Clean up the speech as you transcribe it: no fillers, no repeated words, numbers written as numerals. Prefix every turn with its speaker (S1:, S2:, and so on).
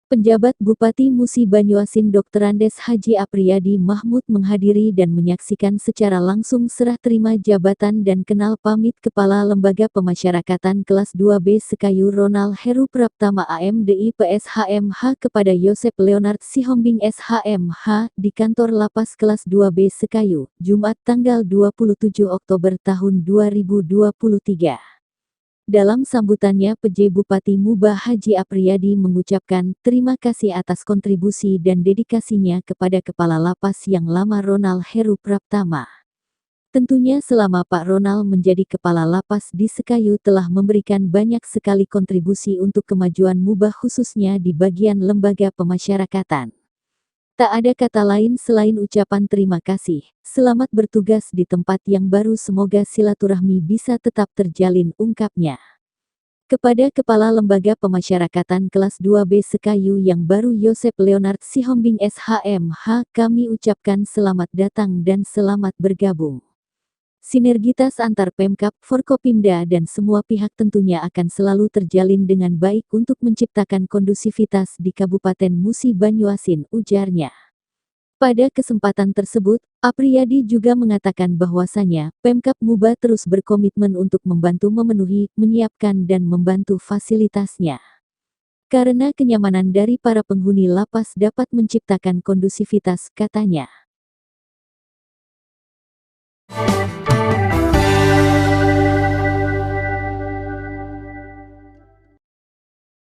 S1: Penjabat Bupati Musi Banyuasin Dr. Andes Haji Apriyadi Mahmud menghadiri dan menyaksikan secara langsung serah terima jabatan dan kenal pamit Kepala Lembaga Pemasyarakatan Kelas 2B Sekayu Ronald Heru Praptama AMDI PSHMH kepada Yosep Leonard Sihombing SHMH di kantor Lapas Kelas 2B Sekayu, Jumat tanggal 27 Oktober tahun 2023. Dalam sambutannya PJ Bupati Muba Haji Apriyadi mengucapkan terima kasih atas kontribusi dan dedikasinya kepada Kepala Lapas yang lama Ronald Heru Praptama. Tentunya selama Pak Ronald menjadi Kepala Lapas di Sekayu telah memberikan banyak sekali kontribusi untuk kemajuan Muba khususnya di bagian lembaga pemasyarakatan. Tak ada kata lain selain ucapan terima kasih. Selamat bertugas di tempat yang baru, semoga silaturahmi bisa tetap terjalin, ungkapnya. Kepada Kepala Lembaga Pemasyarakatan Kelas 2B Sekayu yang baru Yosep Leonard Sihombing SHMH, kami ucapkan selamat datang dan selamat bergabung. Sinergitas antar Pemkab, Forkopimda dan semua pihak tentunya akan selalu terjalin dengan baik untuk menciptakan kondusivitas di Kabupaten Musi Banyuasin, ujarnya. Pada kesempatan tersebut, Apriyadi juga mengatakan bahwasanya Pemkab Muba terus berkomitmen untuk membantu memenuhi, menyiapkan dan membantu fasilitasnya. Karena kenyamanan dari para penghuni lapas dapat menciptakan kondusivitas, katanya.